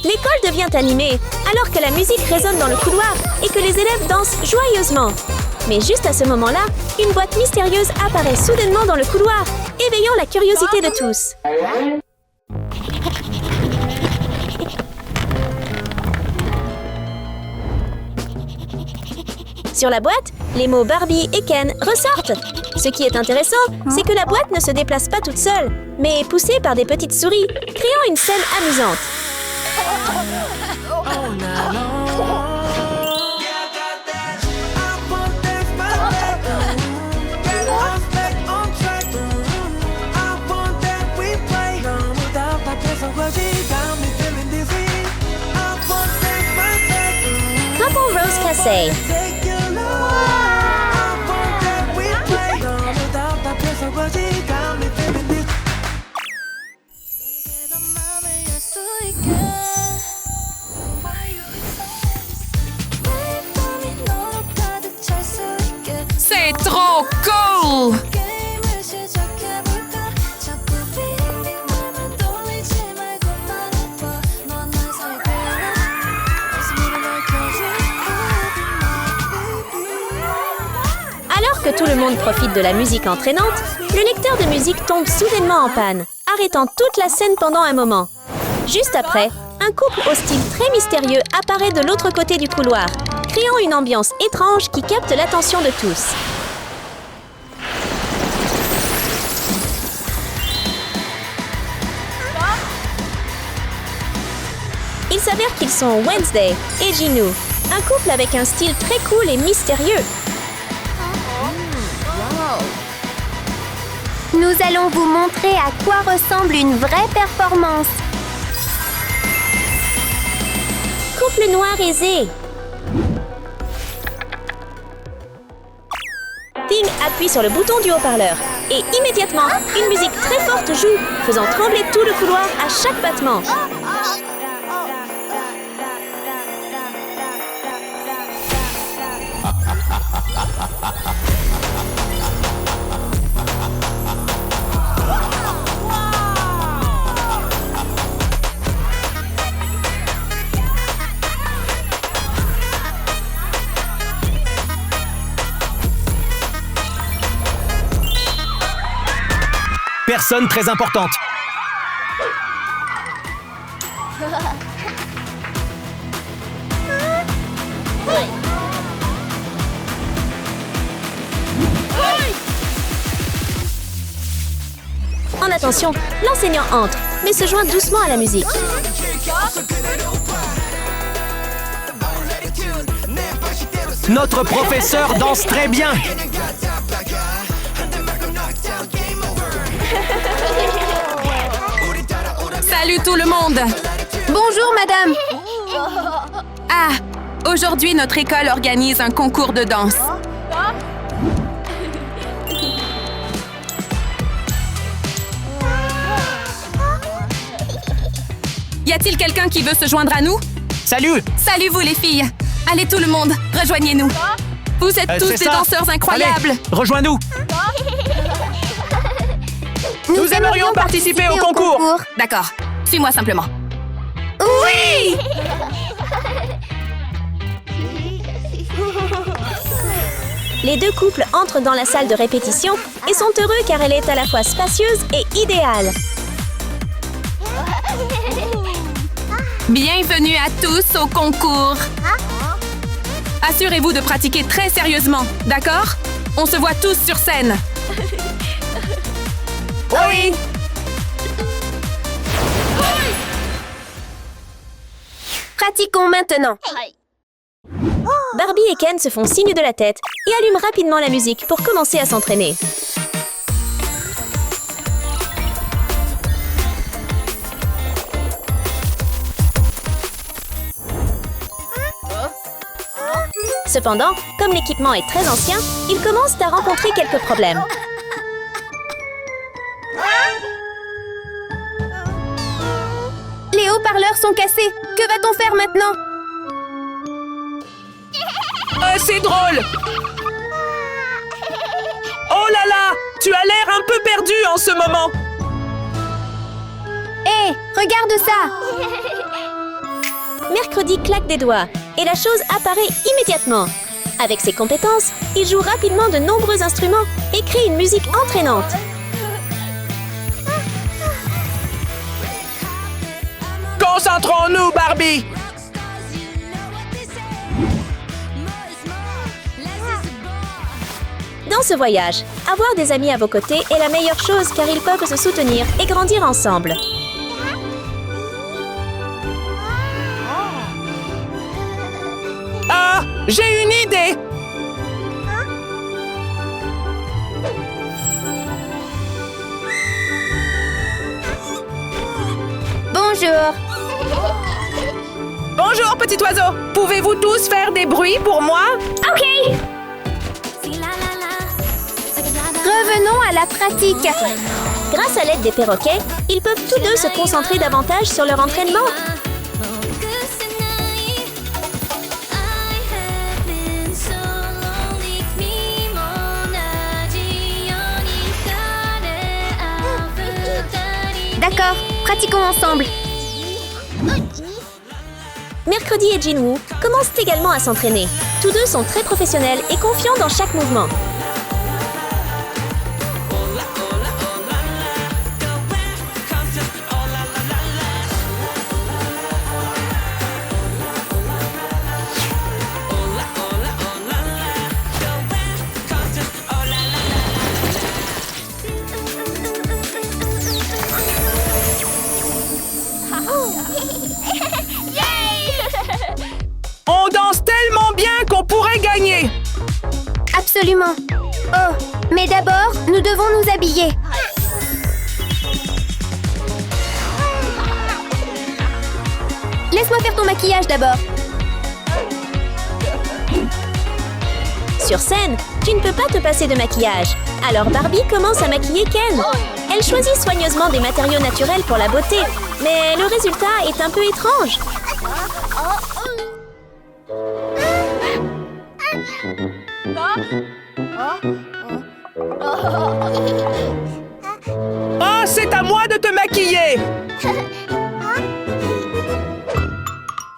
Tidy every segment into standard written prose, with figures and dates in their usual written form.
L'école devient animée, alors que la musique résonne dans le couloir et que les élèves dansent joyeusement. Mais juste à ce moment-là, une boîte mystérieuse apparaît soudainement dans le couloir, éveillant la curiosité de tous. Sur la boîte, les mots Barbie et Ken ressortent. Ce qui est intéressant, c'est que la boîte ne se déplace pas toute seule, mais est poussée par des petites souris, créant une scène amusante. Couple Rose Cassé. C'est trop cool! Alors que tout le monde profite de la musique entraînante, le lecteur de musique tombe soudainement en panne, arrêtant toute la scène pendant un moment. Juste après, un couple au style très mystérieux apparaît de l'autre côté du couloir, créant une ambiance étrange qui capte l'attention de tous. Il s'avère qu'ils sont Wednesday et Ginu, un couple avec un style très cool et mystérieux. Nous allons vous montrer à quoi ressemble une vraie performance. Couple noir aisé. Ting appuie sur le bouton du haut-parleur et immédiatement, une musique très forte joue, faisant trembler tout le couloir à chaque battement. Personne très importante. En attention, l'enseignant entre, mais se joint doucement à la musique. Notre professeur danse très bien. Salut tout le monde! Bonjour, madame. Ah! Aujourd'hui, notre école organise un concours de danse. Y a-t-il quelqu'un qui veut se joindre à nous? Salut! Salut vous les filles! Allez tout le monde, rejoignez-nous! Vous êtes tous c'est des ça. danseurs incroyables! Allez, rejoins-nous! Nous aimerions participer au concours. D'accord, suis-moi simplement. Oui! Les deux couples entrent dans la salle de répétition et sont heureux car elle est à la fois spacieuse et idéale. Bienvenue à tous au concours! Assurez-vous de pratiquer très sérieusement, d'accord? On se voit tous sur scène! Oui! Pratiquons maintenant. Barbie et Ken se font signe de la tête et allument rapidement la musique pour commencer à s'entraîner. Cependant, comme l'équipement est très ancien, ils commencent à rencontrer quelques problèmes. Les haut-parleurs sont cassés. Que va-t-on faire maintenant? C'est drôle! Oh là là! Tu as l'air un peu perdu en ce moment! Hé, regarde ça! Mercredi claque des doigts et la chose apparaît immédiatement. Avec ses compétences, il joue rapidement de nombreux instruments et crée une musique entraînante. Concentrons-nous, Barbie! Dans ce voyage, avoir des amis à vos côtés est la meilleure chose car ils peuvent se soutenir et grandir ensemble. Ah, j'ai une idée! Bonjour. Bonjour, petit oiseau! Pouvez-vous tous faire des bruits pour moi? Ok. Revenons à la pratique. Grâce à l'aide des perroquets, ils peuvent tous deux se concentrer davantage sur leur entraînement. D'accord, pratiquons ensemble. Mercredi et Jinwoo commencent également à s'entraîner. Tous deux sont très professionnels et confiants dans chaque mouvement. On danse tellement bien qu'on pourrait gagner! Absolument. Oh, mais d'abord, nous devons nous habiller. Laisse-moi faire ton maquillage d'abord. Sur scène, tu ne peux pas te passer de maquillage. Alors Barbie commence à maquiller Ken. Elle choisit soigneusement des matériaux naturels pour la beauté, mais le résultat est un peu étrange. Ah, c'est à moi de te maquiller!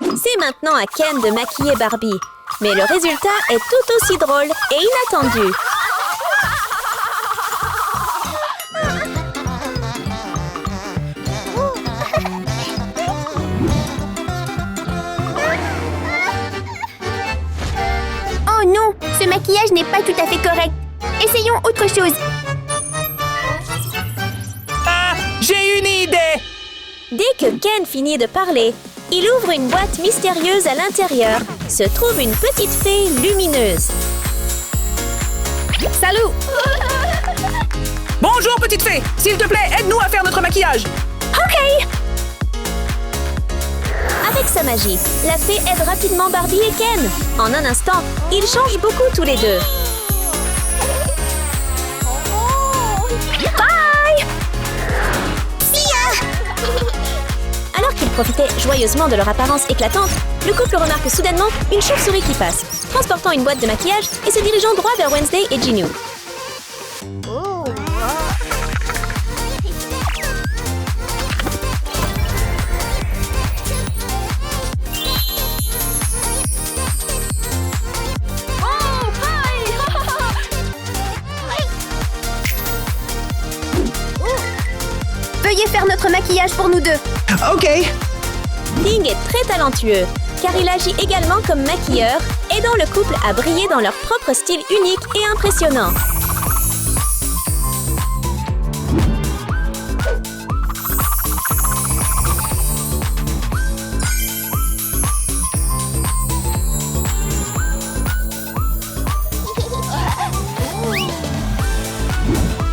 C'est maintenant à Ken de maquiller Barbie. Mais le résultat est tout aussi drôle et inattendu. Oh non, ce maquillage n'est pas tout à fait correct. Essayons autre chose. Ah, j'ai une idée! Dès que Ken finit de parler, il ouvre une boîte mystérieuse à l'intérieur. Se trouve une petite fée lumineuse. Salut! Bonjour, petite fée! S'il te plaît, aide-nous à faire notre maquillage! Ok! Avec sa magie, la fée aide rapidement Barbie et Ken. En un instant, ils changent beaucoup tous les deux. Bye! Alors qu'ils profitaient joyeusement de leur apparence éclatante, le couple remarque soudainement une chauve-souris qui passe, transportant une boîte de maquillage et se dirigeant droit vers Wednesday et Jinwoo. Veuillez faire notre maquillage pour nous deux. OK! Ping est très talentueux, car il agit également comme maquilleur, aidant le couple à briller dans leur propre style unique et impressionnant.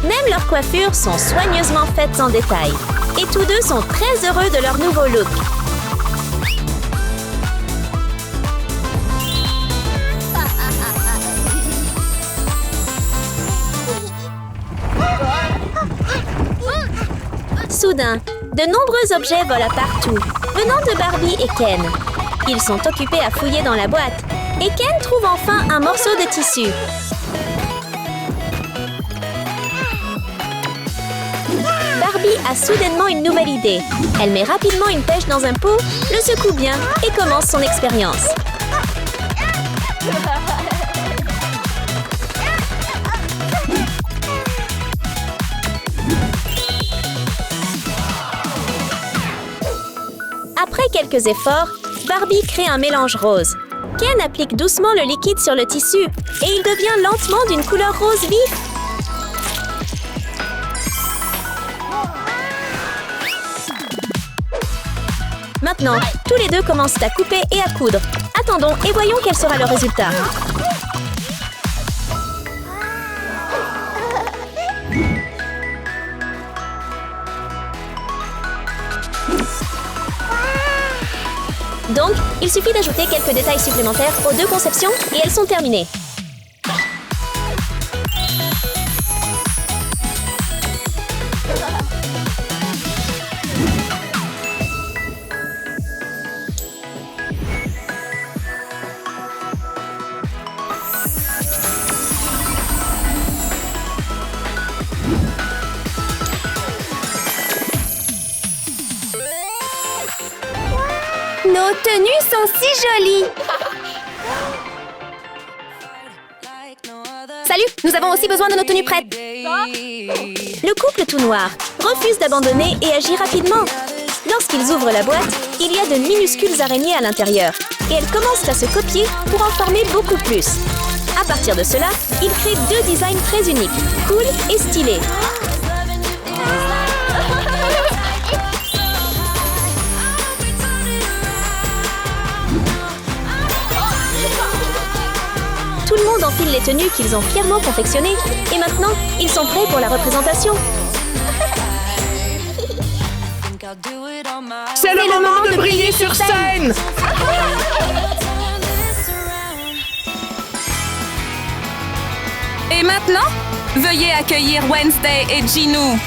Même leurs coiffures sont soigneusement faites en détail. Et tous deux sont très heureux de leur nouveau look. Soudain, de nombreux objets volent partout, venant de Barbie et Ken. Ils sont occupés à fouiller dans la boîte, et Ken trouve enfin un morceau de tissu. Barbie a soudainement une nouvelle idée. Elle met rapidement une pêche dans un pot, le secoue bien et commence son expérience. Après quelques efforts, Barbie crée un mélange rose. Ken applique doucement le liquide sur le tissu et il devient lentement d'une couleur rose vif. Maintenant, tous les deux commencent à couper et à coudre. Attendons et voyons quel sera le résultat. Donc, il suffit d'ajouter quelques détails supplémentaires aux deux conceptions et elles sont terminées. Nos tenues sont si jolies! Salut, nous avons aussi besoin de nos tenues prêtes. Le couple tout noir refuse d'abandonner et agit rapidement. Lorsqu'ils ouvrent la boîte, il y a de minuscules araignées à l'intérieur et elles commencent à se copier pour en former beaucoup plus. À partir de cela, ils créent deux designs très uniques, cool et stylés. Tout le monde enfile les tenues qu'ils ont fièrement confectionnées et maintenant, ils sont prêts pour la représentation. C'est le moment de briller sur scène! Et maintenant, veuillez accueillir Wednesday et Jinou.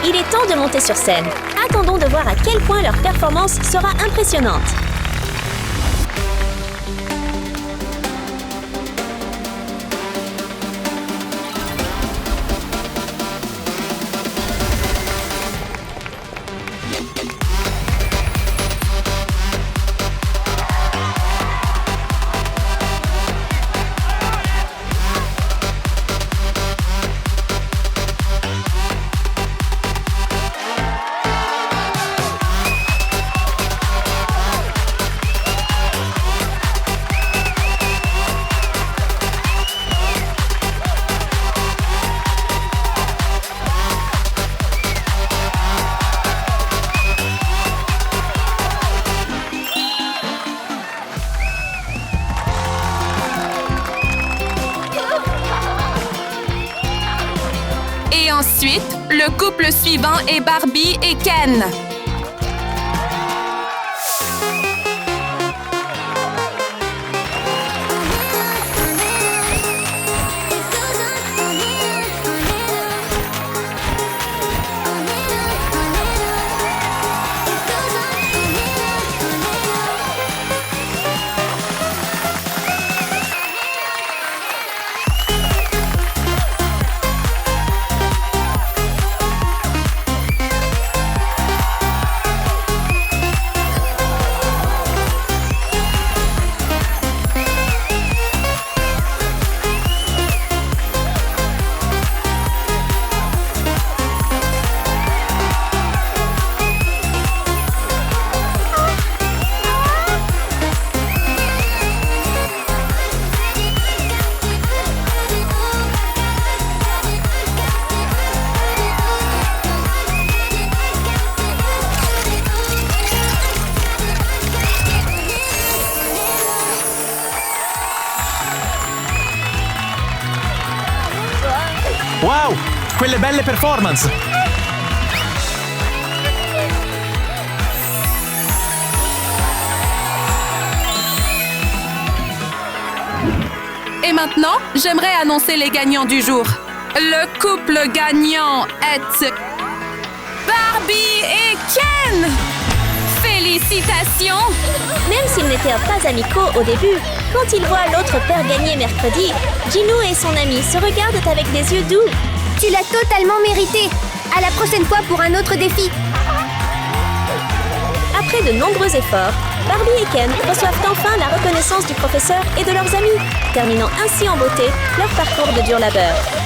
Il est temps de monter sur scène. Attendons de voir à quel point leur performance sera impressionnante. Et ensuite, le couple suivant est Barbie et Ken. Wow! Quelle belle performance! Et maintenant, j'aimerais annoncer les gagnants du jour. Le couple gagnant est Barbie et Ken! Félicitations! Même s'ils n'étaient pas amicaux au début, quand ils voient l'autre père gagner mercredi, Jinou et son ami se regardent avec des yeux doux. Tu l'as totalement mérité. À la prochaine fois pour un autre défi. Après de nombreux efforts, Barbie et Ken reçoivent enfin la reconnaissance du professeur et de leurs amis, terminant ainsi en beauté leur parcours de dur labeur.